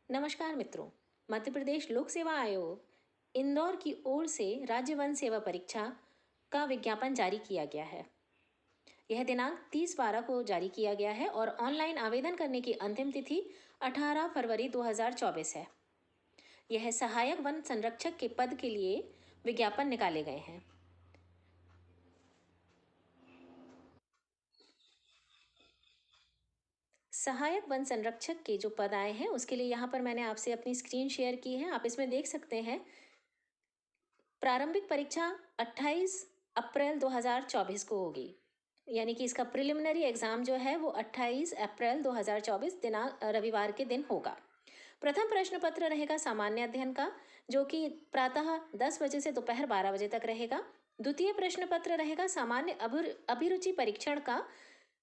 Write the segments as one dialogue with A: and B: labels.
A: नमस्कार मित्रों। मध्य प्रदेश लोक सेवा आयोग इंदौर की ओर से राज्य वन सेवा परीक्षा का विज्ञापन जारी किया गया है। यह दिनांक 30/12 को जारी किया गया है और ऑनलाइन आवेदन करने की अंतिम तिथि 18 फरवरी 2024 है। यह सहायक वन संरक्षक के पद के लिए विज्ञापन निकाले गए हैं। सहायक वन संरक्षक के जो पद आए हैं उसके लिए यहाँ पर मैंने आपसे अपनी स्क्रीन शेयर की है। आप इसमें देख सकते हैं प्रारंभिक परीक्षा 28 अप्रैल 2024 को होगी, यानी कि इसका प्रिलिमिनरी एग्जाम जो है वो 28 अप्रैल 2024 दिनांक रविवार के दिन होगा। प्रथम प्रश्न पत्र रहेगा सामान्य अध्ययन का, जो कि प्रातः 10 बजे से दोपहर 12 बजे तक रहेगा। द्वितीय प्रश्न पत्र रहेगा सामान्य अभिरुचि परीक्षण का,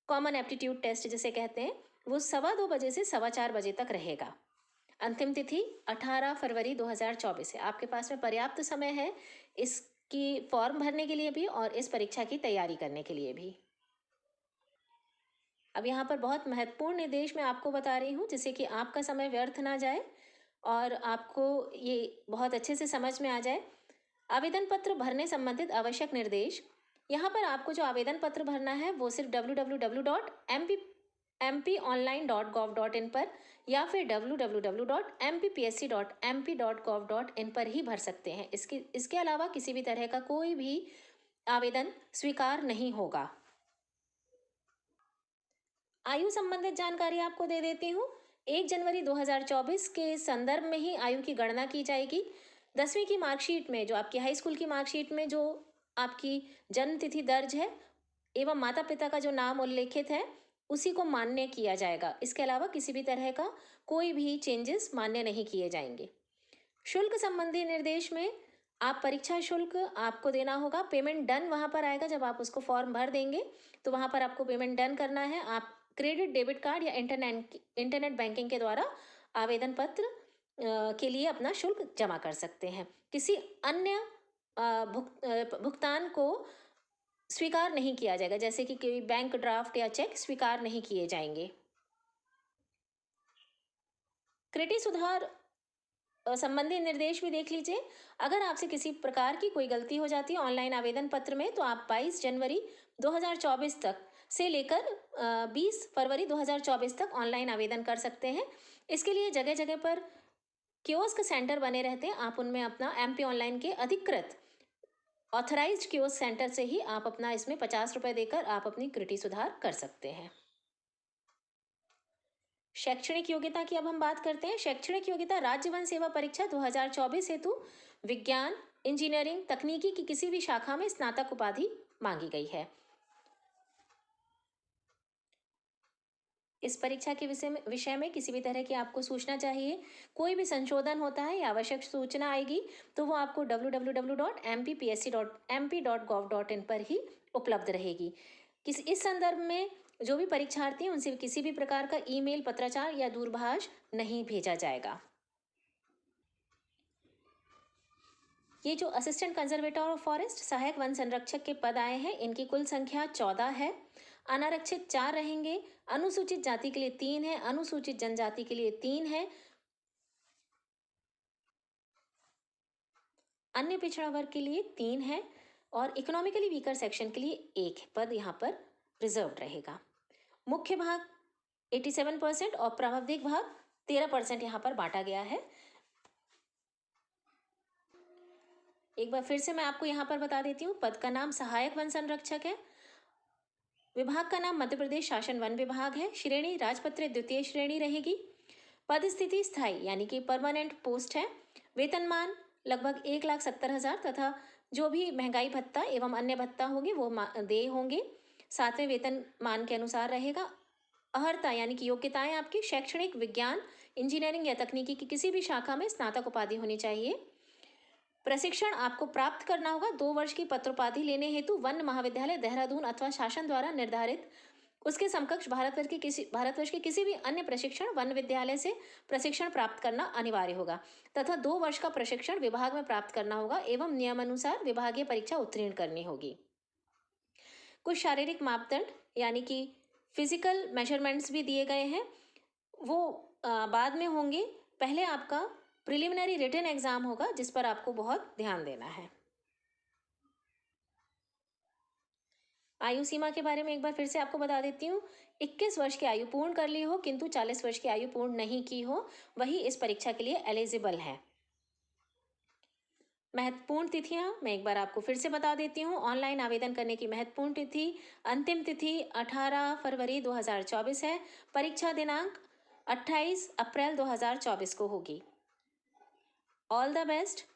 A: कॉमन एप्टीट्यूड टेस्ट जिसे कहते हैं, वो 2:15 बजे से 4:15 बजे तक रहेगा। अंतिम तिथि 18 फरवरी 2024 है। आपके पास में पर्याप्त समय है इसकी फॉर्म भरने के लिए भी और इस परीक्षा की तैयारी करने के लिए भी। अब यहाँ पर बहुत महत्वपूर्ण निर्देश मैं आपको बता रही हूँ, जिससे कि आपका समय व्यर्थ ना जाए और आपको ये बहुत अच्छे से समझ में आ जाए। आवेदन पत्र भरने संबंधित आवश्यक निर्देश। यहाँ पर आपको जो आवेदन पत्र भरना है वो सिर्फ www.mponline.gov.in पर या फिर www.mppsc.mp.gov.in पर ही भर सकते हैं। इसके अलावा किसी भी तरह का कोई भी आवेदन स्वीकार नहीं होगा। आयु संबंधित जानकारी आपको दे देती हूँ। 1 जनवरी 2024 के संदर्भ में ही आयु की गणना की जाएगी। 10वीं की मार्कशीट में, जो आपकी हाई स्कूल की मार्कशीट में जो आपकी जन्म तिथि दर्ज है एवं माता पिता का जो नाम उल्लेखित है उसी को मान्य किया जाएगा। इसके अलावा किसी भी तरह का कोई भी चेंजेस मान्य नहीं किए जाएंगे। शुल्क संबंधी निर्देश में आप परीक्षा शुल्क आपको देना होगा। पेमेंट डन वहाँ पर आएगा जब आप उसको फॉर्म भर देंगे, तो वहाँ पर आपको पेमेंट डन करना है। आप क्रेडिट डेबिट कार्ड या इंटरनेट बैंकिंग के द्वारा आवेदन पत्र के लिए अपना शुल्क जमा कर सकते हैं। किसी अन्य भुगतान को स्वीकार नहीं किया जाएगा, जैसे कि कोई बैंक ड्राफ्ट या चेक स्वीकार नहीं किए जाएंगे। कृटि सुधार संबंधी निर्देश भी देख लीजिए। अगर आपसे किसी प्रकार की कोई गलती हो जाती है ऑनलाइन आवेदन पत्र में, तो आप 22 जनवरी 2024 तक से लेकर 20 फरवरी 2024 तक ऑनलाइन आवेदन कर सकते हैं। इसके लिए जगह जगह पर कियोस्क सेंटर बने रहते हैं। आप उनमें अपना एमपी ऑनलाइन के अधिकृत ऑथराइज्ड कियोस्क सेंटर से ही आप अपना इसमें 50 रुपए देकर आप अपनी कृटि सुधार कर सकते हैं। शैक्षणिक योग्यता की अब हम बात करते हैं। शैक्षणिक योग्यता राज्य वन सेवा परीक्षा 2024 हेतु विज्ञान, इंजीनियरिंग, तकनीकी की किसी भी शाखा में स्नातक उपाधि मांगी गई है। इस परीक्षा के विषय में किसी भी तरह की आपको सूचना चाहिए, कोई भी संशोधन होता है या आवश्यक सूचना आएगी, तो वो आपको www.mppsc.mp.gov.in पर ही उपलब्ध रहेगी। इस संदर्भ में जो भी परीक्षार्थी हैं उनसे किसी भी प्रकार का ईमेल, पत्राचार या दूरभाष नहीं भेजा जाएगा। ये जो असिस्टेंट कंजर्वेटर ऑफ फॉरेस्ट, सहायक वन संरक्षक के पद आए हैं, इनकी कुल संख्या 14 है। अनारक्षित 4 रहेंगे, अनुसूचित जाति के लिए 3 है, अनुसूचित जनजाति के लिए 3 है, अन्य पिछड़ा वर्ग के लिए 3 है और इकोनॉमिकली वीकर सेक्शन के लिए 1 पद यहाँ पर रिजर्व रहेगा। मुख्य भाग 87% और प्रारंभिक भाग 13% यहाँ पर बांटा गया है। एक बार फिर से मैं आपको यहाँ पर बता देती हूँ। पद का नाम सहायक वन संरक्षक है। विभाग का नाम मध्य प्रदेश शासन वन विभाग है। श्रेणी राजपत्रित द्वितीय श्रेणी रहेगी। पद स्थिति स्थायी यानी कि परमानेंट पोस्ट है। वेतनमान लगभग 1,70,000 तथा जो भी महंगाई भत्ता एवं अन्य भत्ता होंगे वो देय होंगे। 7वें वेतनमान के अनुसार रहेगा। अर्हता यानी कि योग्यताएं आपकी शैक्षणिक, विज्ञान, इंजीनियरिंग या तकनीकी की किसी भी शाखा में स्नातक उपाधि होनी चाहिए। प्रशिक्षण आपको प्राप्त करना होगा 2 वर्ष की पत्रोपाधि लेने हेतु वन महाविद्यालय देहरादून अथवा शासन द्वारा निर्धारित उसके समकक्ष भारतवर्ष के किसी भी अन्य प्रशिक्षण वन विद्यालय से प्रशिक्षण प्राप्त करना अनिवार्य होगा तथा 2 वर्ष का प्रशिक्षण विभाग में प्राप्त करना होगा एवं नियमानुसार विभागीय परीक्षा उत्तीर्ण करनी होगी। कुछ शारीरिक मापदंड यानी कि फिजिकल मेजरमेंट्स भी दिए गए हैं, वो बाद में होंगे। पहले आपका प्रिलिमिनरी रिटन एग्जाम होगा, जिस पर आपको बहुत ध्यान देना है। आयु सीमा के बारे में एक बार फिर से आपको बता देती हूँ। 21 वर्ष की आयु पूर्ण कर ली हो किंतु 40 वर्ष की आयु पूर्ण नहीं की हो, वही इस परीक्षा के लिए एलिजिबल है। महत्वपूर्ण तिथियां मैं एक बार आपको फिर से बता देती हूँ। ऑनलाइन आवेदन करने की महत्वपूर्ण तिथि, अंतिम तिथि 18 फरवरी 2024 है। परीक्षा दिनांक 28 अप्रैल 2024 को होगी। All the best.